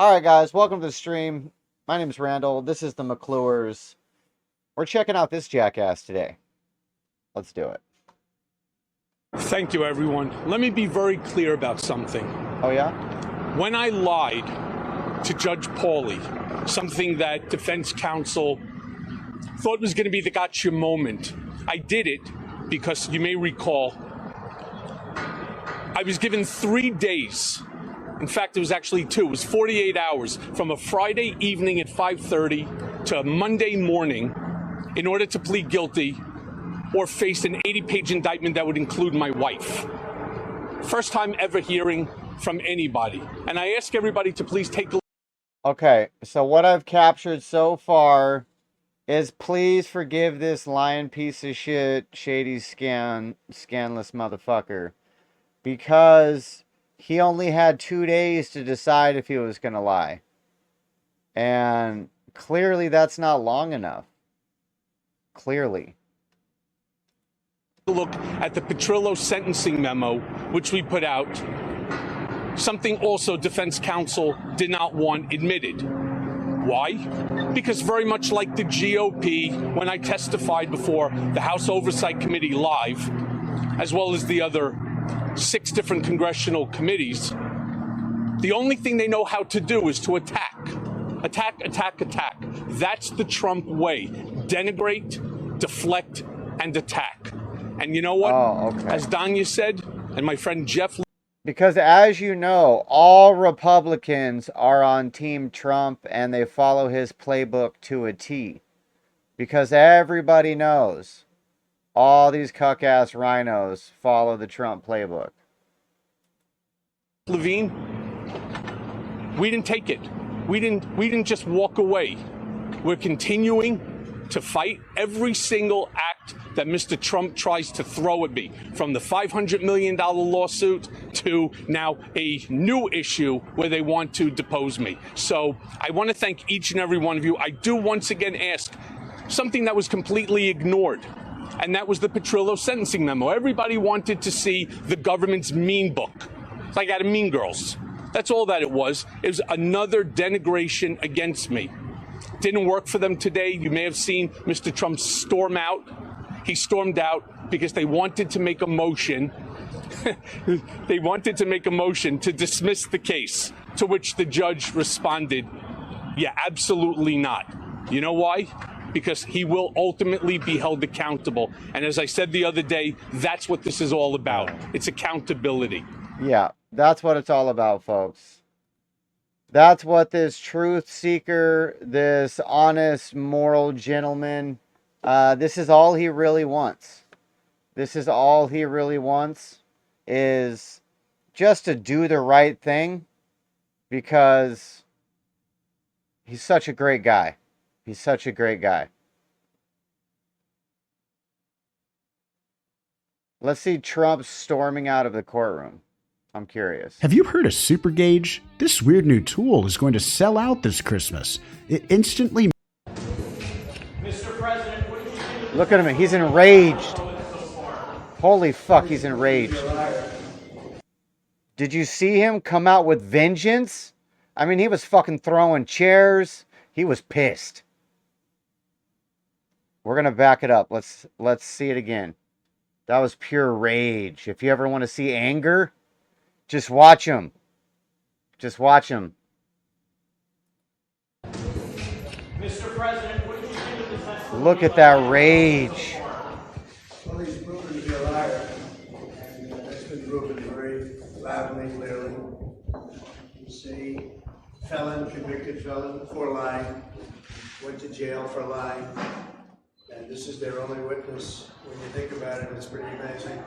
All right, guys, welcome to the stream. My name is Randall. This is the McClures. We're checking out this jackass today. Let's do it. Thank you, everyone. Let me be very clear about something. Oh, yeah? When I lied to Judge Pauly, something that defense counsel thought was going to be the gotcha moment, I did it because you may recall I was given 3 days. In fact, it was actually 2. It was 48 hours from a Friday evening at 5:30 to a Monday morning in order to plead guilty or face an 80-page indictment that would include my wife. First time ever hearing from anybody. And I ask everybody to please take a look. Okay, so what I've captured so far is please forgive this lying piece of shit, shady scanless motherfucker. Because he only had 2 days to decide if he was going to lie. And clearly that's not long enough. Clearly. Look at the Petrillo sentencing memo, which we put out. Something also defense counsel did not want admitted. Why? Because very much like the GOP, when I testified before the House Oversight Committee live, as well as the other 6 different congressional committees, the only thing they know how to do is to attack. Attack, attack, attack. That's the Trump way. Denigrate, deflect, and attack. And you know what? Oh, okay. As Danya said, and my friend Jeff... Because as you know, all Republicans are on Team Trump and they follow his playbook to a T. Because everybody knows all these cuck-ass rhinos follow the Trump playbook. Levine, we didn't take it. We didn't just walk away. We're continuing to fight every single act that Mr. Trump tries to throw at me, from the $500 million lawsuit to now a new issue where they want to depose me. So I want to thank each and every one of you. I do once again ask something that was completely ignored, and that was the Petrillo sentencing memo. Everybody wanted to see the government's mean book, like out of Mean Girls. That's all that it was. It was another denigration against me. Didn't work for them today. You may have seen Mr. Trump storm out. He stormed out because they wanted to make a motion. They wanted to make a motion to dismiss the case, to which the judge responded, yeah, absolutely not. You know why? Because he will ultimately be held accountable. And as I said the other day, that's what this is all about. It's accountability. Yeah, that's what it's all about, folks. That's what this truth seeker, this honest, moral gentleman, this is all he really wants. This is all he really wants, is just to do the right thing, because he's such a great guy. He's such a great guy. Let's see Trump storming out of the courtroom. I'm curious. Have you heard of Super Gauge? This weird new tool is going to sell out this Christmas. It instantly... Mr. President, what did you do? Look at him. He's enraged. Holy fuck, he's enraged. Did you see him come out with vengeance? I mean, he was fucking throwing chairs. He was pissed. We're going to back it up. Let's see it again. That was pure rage. If you ever want to see anger, just watch him. Just watch him. Mr. President, what did you do to this? Look at that rage. Well, he's proven to be a liar, and that's been proven very loudly, clearly. He's a felon, convicted felon for lying, went to jail for lying, and this is their only witness. When you think about it, it's pretty amazing.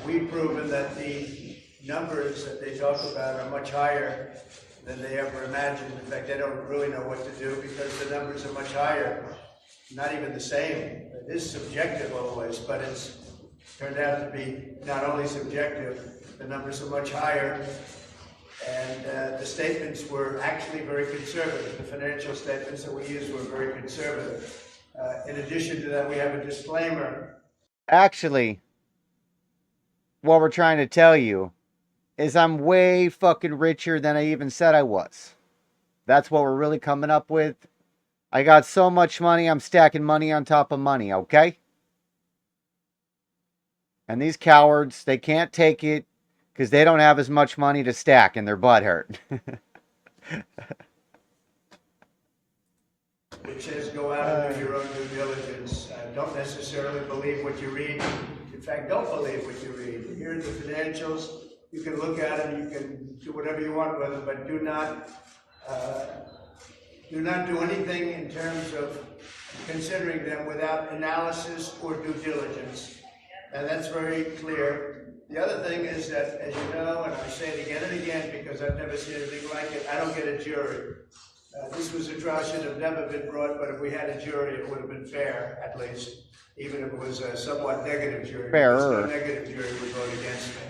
We've proven that the numbers that they talk about are much higher than they ever imagined. In fact, they don't really know what to do because the numbers are much higher. Not even the same. It is subjective always, but it's turned out to be not only subjective, the numbers are much higher. And the statements were actually very conservative. The financial statements that we used were very conservative. In addition to that, we have a disclaimer. Actually, what we're trying to tell you is I'm way fucking richer than I even said I was. That's what we're really coming up with. I got so much money, I'm stacking money on top of money, okay? And these cowards, they can't take it because they don't have as much money to stack and their butt hurt. It says go out and do your own due diligence. Don't necessarily believe what you read. In fact, don't believe what you read. Here are the financials. You can look at them. You can do whatever you want with them, but do not do anything in terms of considering them without analysis or due diligence. And that's very clear. The other thing is that, as you know, and I say it again and again because I've never seen anything like it, I don't get a jury. This was a trial should have never been brought, but if we had a jury, it would have been fair, at least, even if it was a somewhat negative jury. Fairer. No negative jury would vote against me.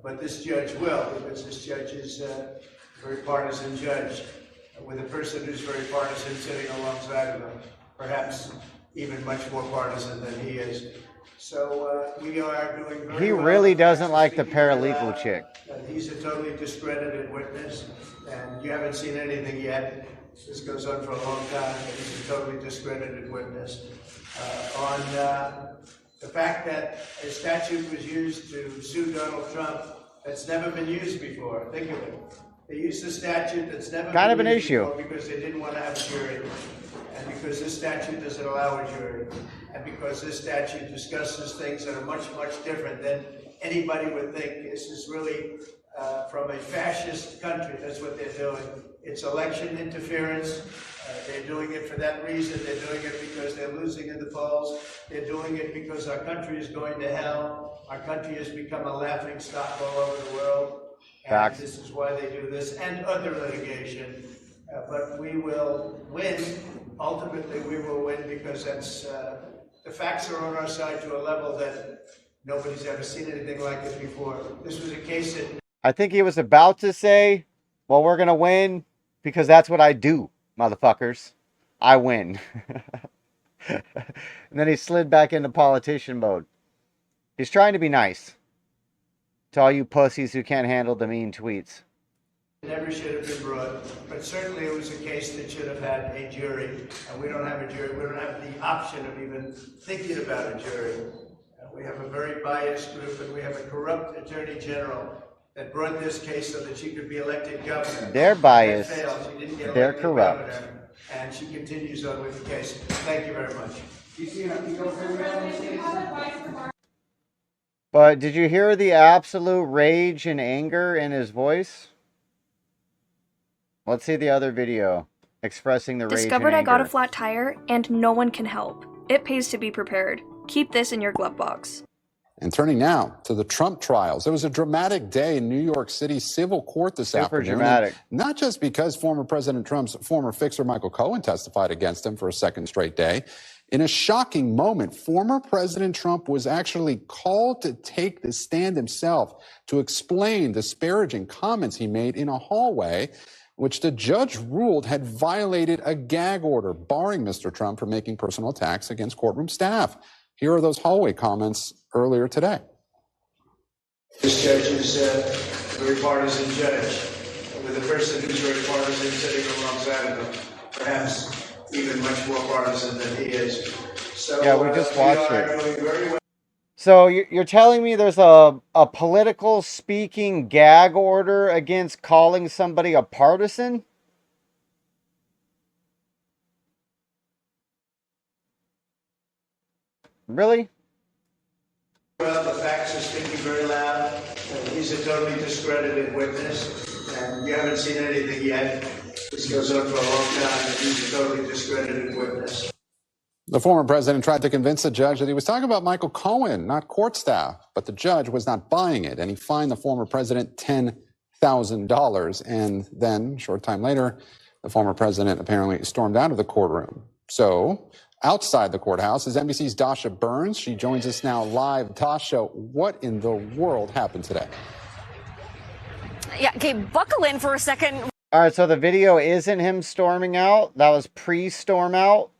But this judge will, because this judge is a very partisan judge, with a person who's very partisan sitting alongside of him, perhaps even much more partisan than he is. So we are doing very well. He really doesn't like the paralegal chick. He's a totally discredited witness, and you haven't seen anything yet. This goes on for a long time, but he's a totally discredited witness. On the fact that a statute was used to sue Donald Trump that's never been used before. Think of it. They used a statute that's never Kind of been an used issue. before because they didn't want to have a jury. And because this statute doesn't allow a jury. And because this statute discusses things that are much, much different than anybody would think. This is really from a fascist country. That's what they're doing. It's election interference. They're doing it for that reason. They're doing it because they're losing in the polls. They're doing it because our country is going to hell. Our country has become a laughing stock all over the world. And this is why they do this and other litigation. But we will win. Ultimately, we will win because that's the facts are on our side to a level that nobody's ever seen anything like it before. This was a case that I think he was about to say, well, we're going to win because that's what I do, motherfuckers. I win. And then he slid back into politician mode. He's trying to be nice to all you pussies who can't handle the mean tweets. never should have been brought, but certainly it was a case that should have had a jury, and we don't have a jury. We don't have the option of even thinking about a jury. We have a very biased group, and we have a corrupt attorney general that brought this case so that she could be elected governor. They're biased. That failed. She didn't get They're elected corrupt. governor, and she continues on with the case. Thank you very much. But did you hear the absolute rage and anger in his voice? Let's see the other video expressing the rage and anger. Discovered I got a flat tire and no one can help. It pays to be prepared. Keep this in your glove box. And turning now to the Trump trials. It was a dramatic day in New York City civil court this afternoon. Super dramatic. Not just because former President Trump's former fixer Michael Cohen testified against him for a second straight day. In a shocking moment, former President Trump was actually called to take the stand himself to explain disparaging comments he made in a hallway, which the judge ruled had violated a gag order, barring Mr. Trump from making personal attacks against courtroom staff. Here are those hallway comments earlier today. This judge is a very partisan judge, with a person who's very partisan sitting alongside of him, perhaps even much more partisan than he is. So, yeah, we just watched it. Doing very well. So you're telling me there's a political speaking gag order against calling somebody a partisan? Really? Well, the facts are speaking very loud. He's a totally discredited witness, and you haven't seen anything yet. This goes on for a long time, and he's a totally discredited witness. The former president tried to convince the judge that he was talking about Michael Cohen, not court staff, but the judge was not buying it, and he fined the former president $10,000. And then, a short time later, the former president apparently stormed out of the courtroom. So, outside the courthouse is NBC's Dasha Burns. She joins us now live. Dasha, what in the world happened today? Yeah, okay, buckle in for a second. All right, so the video isn't him storming out. That was pre-storm out.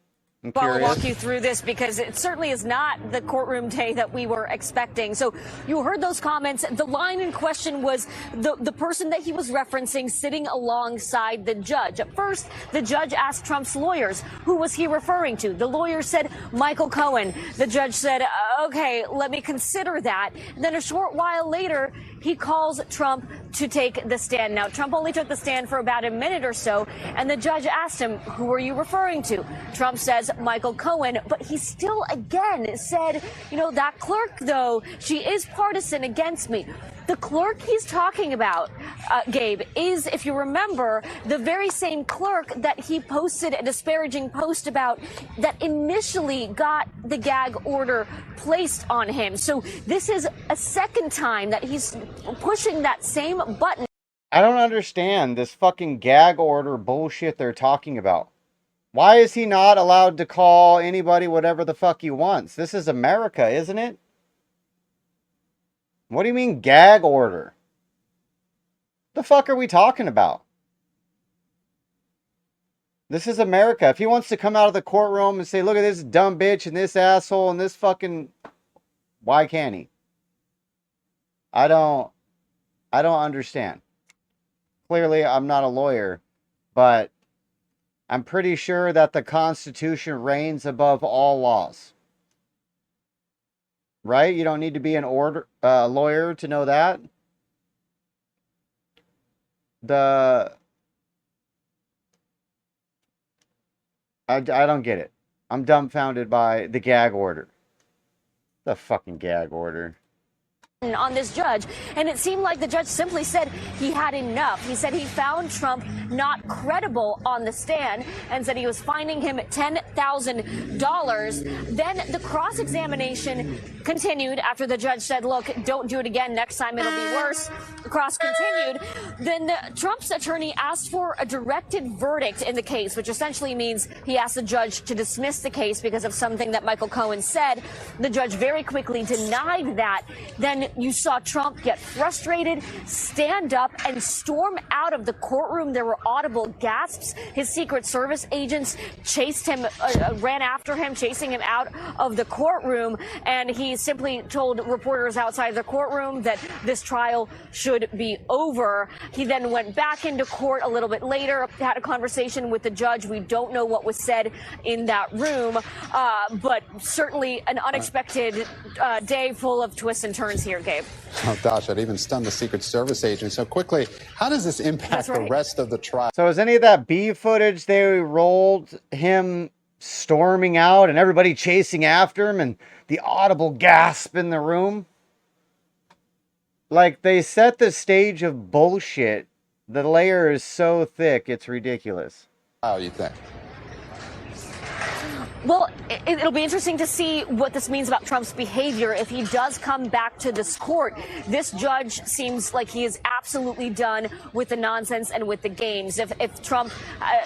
I'm Well, I'll curious. walk you through this because it certainly is not the courtroom day that we were expecting. So you heard those comments. The line in question was the person that he was referencing sitting alongside the judge. At first, the judge asked Trump's lawyers, who was he referring to? The lawyer said, Michael Cohen. The judge said, okay, let me consider that. And then a short while later, he calls Trump to take the stand. Now, Trump only took the stand for about a minute or so, and the judge asked him, who are you referring to? Trump says, Michael Cohen, but he still again said, you know, that clerk, though, she is partisan against me. The clerk he's talking about, Gabe, is, if you remember, the very same clerk that he posted a disparaging post about that initially got the gag order placed on him. So this is a second time that he's pushing that same button. I don't understand this fucking gag order bullshit they're talking about. Why is he not allowed to call anybody whatever the fuck he wants? This is America, isn't it? What do you mean gag order? The fuck are we talking about? This is America. If he wants to come out of the courtroom and say, look at this dumb bitch and this asshole and this fucking... Why can't he? I don't understand. Clearly, I'm not a lawyer, but I'm pretty sure that the Constitution reigns above all laws. Right? You don't need to be an lawyer to know that. I don't get it. I'm dumbfounded by the gag order. The fucking gag order. On this judge, and it seemed like the judge simply said he had enough. He said he found Trump not credible on the stand and said he was fining him $10,000. Then the cross-examination continued after the judge said, look, don't do it again. Next time it'll be worse. The cross continued. Then Trump's attorney asked for a directed verdict in the case, which essentially means he asked the judge to dismiss the case because of something that Michael Cohen said. The judge very quickly denied that. Then you saw Trump get frustrated, stand up, and storm out of the courtroom. There were audible gasps. His Secret Service agents chased him, ran after him, chasing him out of the courtroom. And he simply told reporters outside the courtroom that this trial should be over. He then went back into court a little bit later, had a conversation with the judge. We don't know what was said in that room, but certainly an unexpected day full of twists and turns here, Gabe. Oh, gosh, it even stunned the Secret Service agent. So quickly, how does this impact the rest of the trial? So is any of that B footage they rolled him storming out and everybody chasing after him and the audible gasp in the room? Like, they set the stage of bullshit. The layer is so thick, it's ridiculous. How you think? Well, it'll be interesting to see what this means about Trump's behavior if he does come back to this court. This judge seems like he is absolutely done with the nonsense and with the games. If Trump,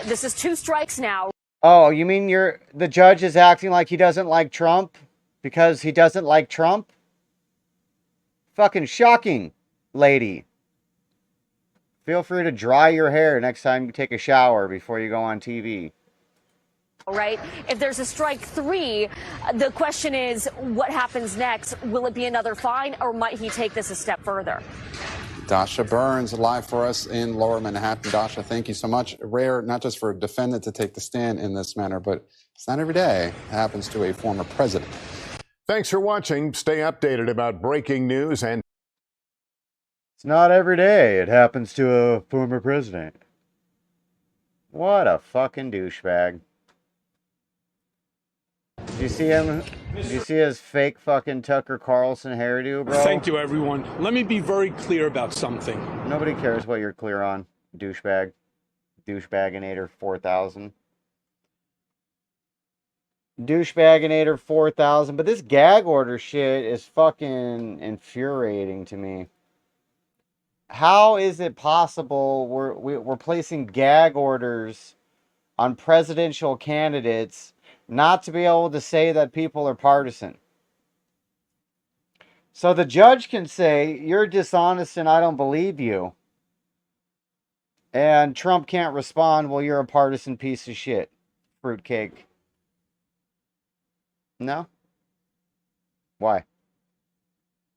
this is 2 strikes now. Oh, you mean the judge is acting like he doesn't like Trump because he doesn't like Trump? Fucking shocking, lady. Feel free to dry your hair next time you take a shower before you go on TV. Right? If there's a strike 3, the question is, what happens next? Will it be another fine, or might he take this a step further? Dasha Burns, live for us in Lower Manhattan. Dasha, thank you so much. Rare, not just for a defendant to take the stand in this manner, but it's not every day it happens to a former president. Thanks for watching. Stay updated about breaking news and... It's not every day it happens to a former president. What a fucking douchebag. Did you see him? Did you see his fake fucking Tucker Carlson hairdo, bro? Thank you, everyone. Let me be very clear about something. Nobody cares what you're clear on, douchebag. Douchebaginator 4000. Douchebaginator 4000. But this gag order shit is fucking infuriating to me. How is it possible we're placing gag orders on presidential candidates not to be able to say that people are partisan? So the judge can say, you're dishonest and I don't believe you. And Trump can't respond, well, you're a partisan piece of shit. Fruitcake. No? Why?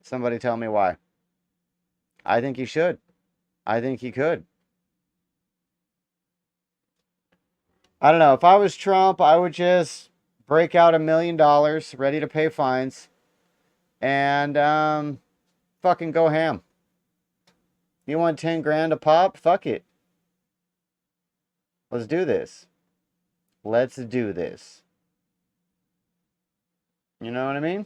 Somebody tell me why. I think he should. I think he could. I don't know. If I was Trump, I would just break out $1 million, ready to pay fines, and fucking go ham. You want 10 grand a pop? Fuck it. Let's do this. Let's do this. You know what I mean?